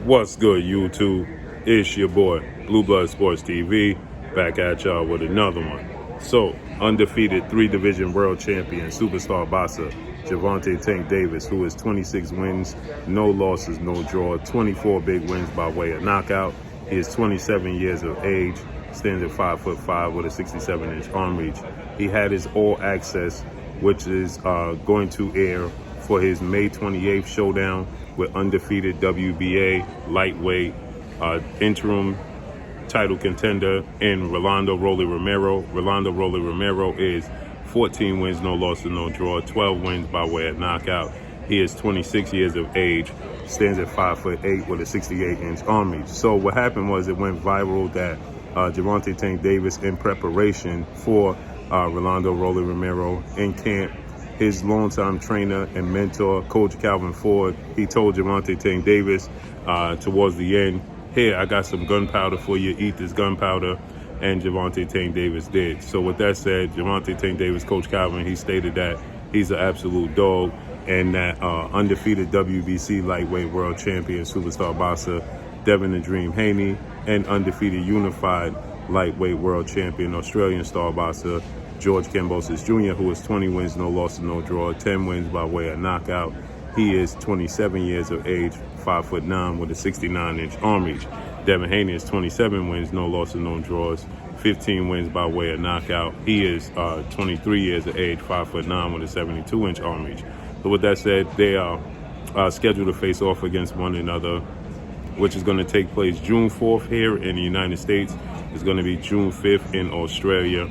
What's good, YouTube? It's your boy, Blue Blood Sports TV, back at y'all with another one. So, undefeated 3-division world champion, superstar boxer, Gervonta Tank Davis, who has 26 wins, no losses, no draw, 24 big wins by way of knockout. He is 27 years of age, stands at 5'5" with a 67-inch arm reach. He had his All Access, which is going to air for his May 28th showdown with undefeated WBA lightweight interim title contender in Rolando Romero. Rolando Romero is 14 wins, no losses, no draw, 12 wins by way of knockout. He is 26 years of age, stands at 5'8" with a 68-inch arm reach. So what happened was it went viral that Gervonta Tank Davis, in preparation for Rolando Romero in camp, his longtime trainer and mentor, Coach Calvin Ford, he told Gervonta Tank Davis towards the end, "Here, I got some gunpowder for you. Eat this gunpowder." And Gervonta Tank Davis did. So with that said, Gervonta Tank Davis, Coach Calvin, he stated that he's an absolute dog, and that undefeated WBC lightweight world champion, superstar boxer Devin the Dream Haney, and undefeated unified lightweight world champion, Australian star boxer George Kambosos Jr., who is 20 wins, no losses, no draw, 10 wins by way of knockout. He is 27 years of age, 5'9" with a 69-inch arm reach. Devin Haney is 27 wins, no losses, no draws, 15 wins by way of knockout. He is 23 years of age, 5'9" with a 72-inch arm reach. So with that said, they are scheduled to face off against one another, which is going to take place June 4th here in the United States. It's going to be June 5th in Australia.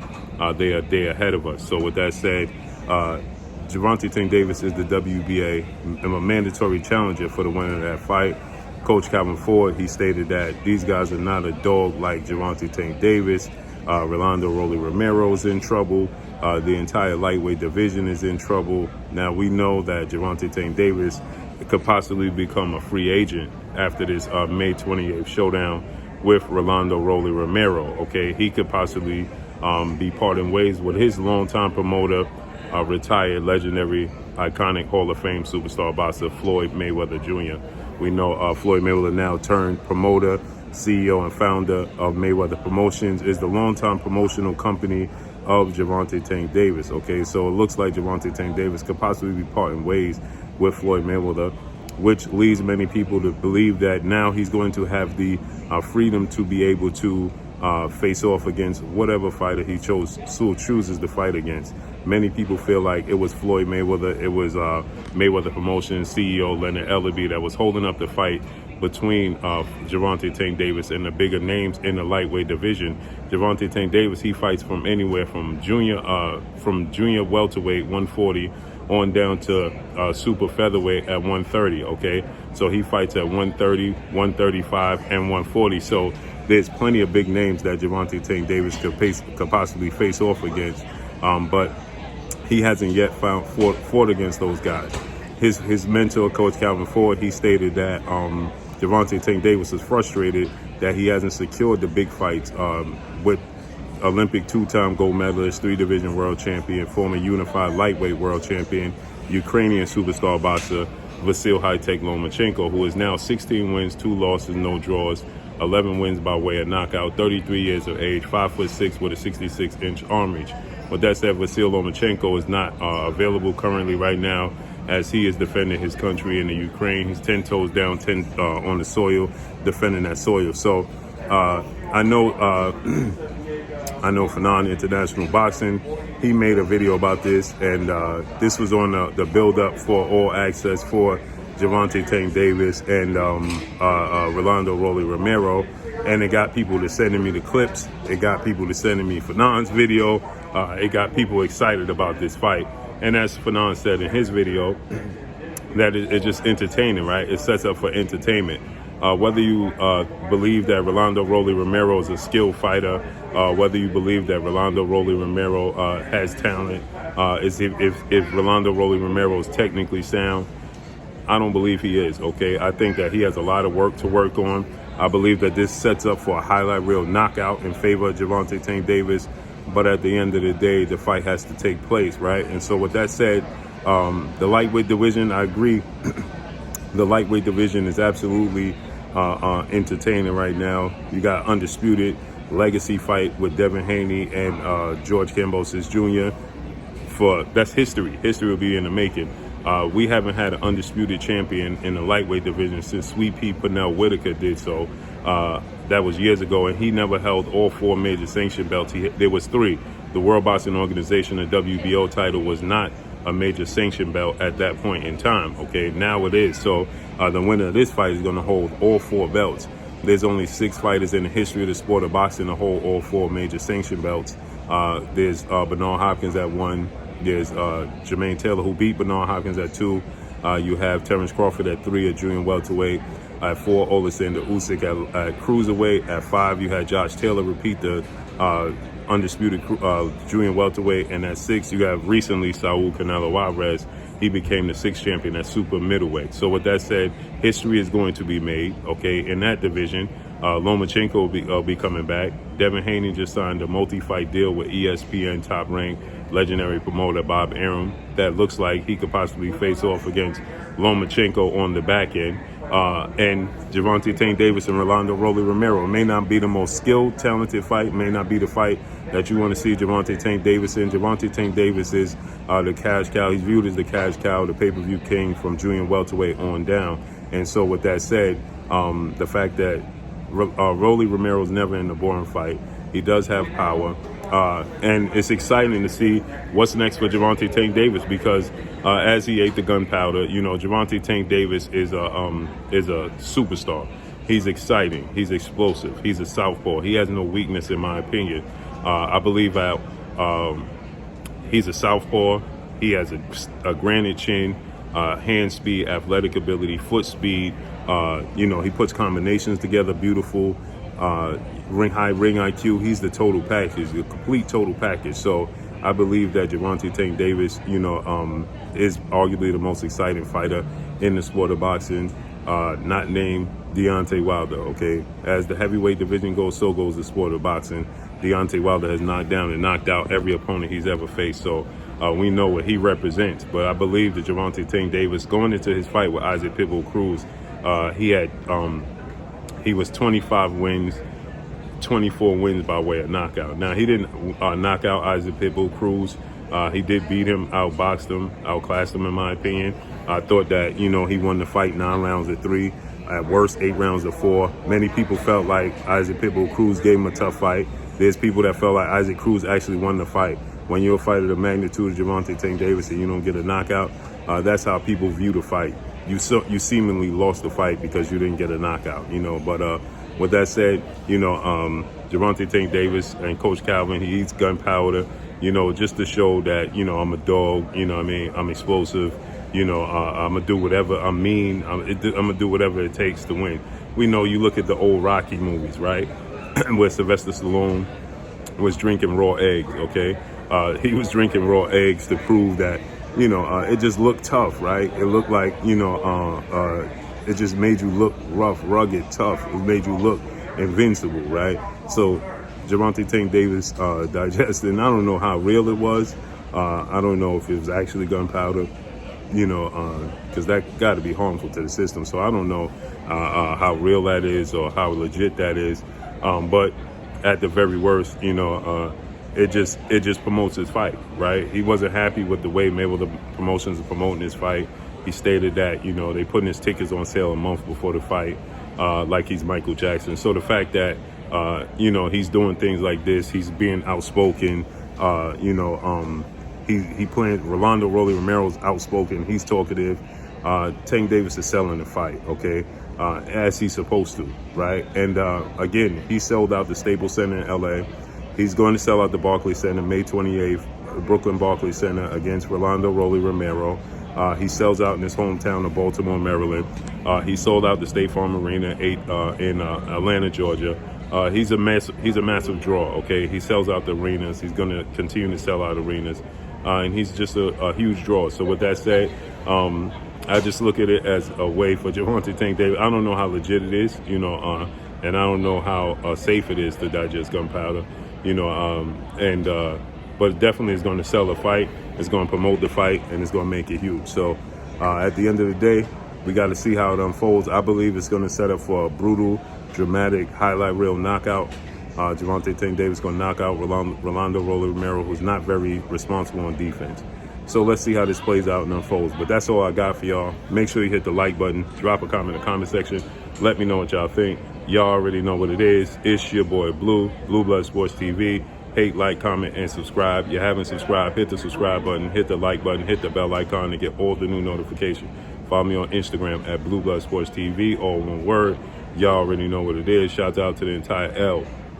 They are a day ahead of us. So with that said, Gervonta Tank Davis is the WBA a mandatory challenger for the winner of that fight. Coach Calvin Ford, he stated that these guys are not a dog like Gervonta Tank Davis. Rolando Romero is in trouble. The entire lightweight division is in trouble. Now we know that Gervonta Tank Davis could possibly become a free agent after this May 28th showdown with Rolando Romero. Okay, he could possibly be parting ways with his longtime promoter, retired, legendary, iconic Hall of Fame superstar boxer Floyd Mayweather Jr. We know Floyd Mayweather, now turned promoter, CEO and founder of Mayweather Promotions, is the longtime promotional company of Gervonta Tank Davis. Okay, so it looks like Gervonta Tank Davis could possibly be parting ways with Floyd Mayweather, which leads many people to believe that now he's going to have the freedom to be able to face off against whatever fighter he chooses to fight against. Many people feel like it was Floyd Mayweather, it was Mayweather Promotions CEO Leonard Ellerbe that was holding up the fight between Gervonta Tank Davis and the bigger names in the lightweight division. Gervonta Tank Davis, he fights from anywhere from junior welterweight 140 on down to super featherweight at 130. Okay, so he fights at 130, 135, and 140. So there's plenty of big names that Gervonta Tank Davis could possibly face off against, but he hasn't yet fought against those guys. His mentor, Coach Calvin Ford, he stated that Gervonta Tank Davis is frustrated that he hasn't secured the big fights with Olympic two-time gold medalist, 3-division world champion, former unified lightweight world champion, Ukrainian superstar boxer Vasyl Lomachenko, who is now 16 wins, 2 losses, no draws, 11 wins by way of knockout, 33 years of age, 5'6" with a 66-inch arm reach. With that said, Vasyl Lomachenko is not available currently right now, as he is defending his country in the Ukraine. He's 10 toes down, 10 on the soil, defending that soil. So I know Fanon International Boxing, he made a video about this, and this was on the build-up for All Access for Gervonta Tank Davis and Rolando Romero, and it got people to sending me the clips. It got people to sending me Fanon's video. It got people excited about this fight. And as Fanon said in his video, that it's just entertaining, right? It sets up for entertainment. Whether you believe that Rolando Romero is a skilled fighter, whether you believe that Rolando Romero has talent, if Rolando Romero is technically sound, I don't believe he is, okay? I think that he has a lot of work to work on. I believe that this sets up for a highlight reel knockout in favor of Gervonta Tank Davis. But at the end of the day, the fight has to take place, right? And so with that said, the lightweight division, I agree. The lightweight division is absolutely entertaining right now. You got Undisputed Legacy fight with Devin Haney and George Kambosos Jr. That's history. History will be in the making. We haven't had an undisputed champion in the lightweight division since Sweet Pea Pernell Whitaker did so. That was years ago, and he never held all 4 major sanction belts. There was 3. The World Boxing Organization, the WBO title, was not a major sanction belt at that point in time. Okay, now it is. So the winner of this fight is going to hold all 4 belts. There's only 6 fighters in the history of the sport of boxing to hold all 4 major sanction belts. There's Bernard Hopkins at 1. There's Jermaine Taylor, who beat Bernard Hopkins at 2. You have Terrence Crawford at 3 at junior welterweight. At 4, Oleksandr Usyk at cruiserweight. At 5, you had Josh Taylor repeat the undisputed junior welterweight. And at 6, you have recently Saul Canelo Alvarez. He became the 6th champion at super middleweight. So with that said, history is going to be made, okay, in that division. Lomachenko will be coming back. Devin Haney just signed a multi-fight deal with ESPN top-ranked legendary promoter Bob Arum. That looks like he could possibly face off against Lomachenko on the back end. And Gervonta Tank Davis and Rolando Romero. It may not be the most skilled, talented fight, may not be the fight that you want to see Gervonta Tank Davis in. Gervonta Tank Davis is the cash cow. He's viewed as the cash cow, the pay-per-view king from junior welterweight on down. And so with that said, the fact that Rolly Romero's never in the boring fight, he does have power. And it's exciting to see what's next for Gervonta Tank Davis because as he ate the gunpowder, you know, Gervonta Tank Davis is a superstar. He's exciting. He's explosive. He's a southpaw. He has no weakness, in my opinion. I believe that he's a southpaw. He has a granite chin, hand speed, athletic ability, foot speed. You know, he puts combinations together, beautiful. High ring IQ. He's the total package, the complete total package. So I believe that Gervonta Tank Davis, you know, is arguably the most exciting fighter in the sport of boxing, not named Deontay Wilder, okay? As the heavyweight division goes, so goes the sport of boxing. Deontay Wilder has knocked down and knocked out every opponent he's ever faced, so we know what he represents. But I believe that Gervonta Tank Davis, going into his fight with Isaac Pitbull Cruz, he was 25 wins, 24 wins by way of knockout. Now, he didn't knock out Isaac Pitbull Cruz. He did beat him, outboxed him, outclassed him, in my opinion. I thought that, you know, he won the fight 9 rounds to 3. At worst, 8 rounds to 4. Many people felt like Isaac Pitbull Cruz gave him a tough fight. There's people that felt like Isaac Cruz actually won the fight. When you're a fighter of the magnitude of Gervonta Tank Davis and you don't get a knockout, that's how people view the fight. You seemingly lost the fight because you didn't get a knockout, you know. But with that said, you know, Gervonta Tank Davis and Coach Calvin, he eats gunpowder, you know, just to show that, you know, I'm a dog, you know what I mean? I'm explosive, you know, I'm going to do whatever, I'm mean, I'm going to do whatever it takes to win. We know, you look at the old Rocky movies, right? Where Sylvester Stallone was drinking raw eggs, okay? He was drinking raw eggs to prove that, you know, it just looked tough, right? It looked like, you know, it just made you look rough, rugged, tough. It made you look invincible, right? So Gervonta Tank Davis digested, and I don't know how real it was. I don't know if it was actually gunpowder, you know, because that got to be harmful to the system. So I don't know how real that is or how legit that is. But at the very worst, you know, it just promotes his fight, right? He wasn't happy with the way Mayweather Promotions are promoting his fight. He stated that, you know, they putting his tickets on sale a month before the fight, like he's Michael Jackson. So the fact that, you know, he's doing things like this, he's being outspoken, you know, he playing, Rolando Romero's outspoken, he's talkative. Tank Davis is selling the fight, okay, as he's supposed to, right? And again, he sold out the Staples Center in LA. He's going to sell out the Barclays Center May 28th, Brooklyn Barclays Center against Rolando Romero. He sells out in his hometown of Baltimore, Maryland. He sold out the State Farm Arena in Atlanta, Georgia. He's a massive draw, okay? He sells out the arenas. He's going to continue to sell out arenas. And he's just a huge draw. So with that said, I just look at it as a way for Gervonta Tank Davis. I don't know how legit it is, you know, and I don't know how safe it is to digest gunpowder, you know, but definitely it's going to sell the fight, it's going to promote the fight, and it's going to make it huge. So at the end of the day, We got to see how it unfolds. I believe it's going to set up for a brutal, dramatic highlight reel knockout. Gervonta Tank Davis going to knock out Rolando Romero, who's not very responsible on defense. So let's see how this plays out and unfolds. But that's all I got for y'all. Make sure you hit the like button. Drop a comment in the comment section. Let me know what y'all think. Y'all already know what it is. It's your boy Blue Blood Sports TV. Hate, like, comment, and subscribe. If you haven't subscribed, hit the subscribe button, hit the like button, hit the bell icon to get all the new notifications. Follow me on Instagram at Blue Blood Sports TV, all one word. Y'all already know what it is. Shout out to the entire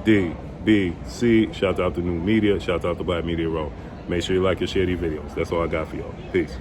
LDBC. Shout out to New Media. Shout out to Black Media Row. Make sure you like and share these videos. That's all I got for y'all. Peace.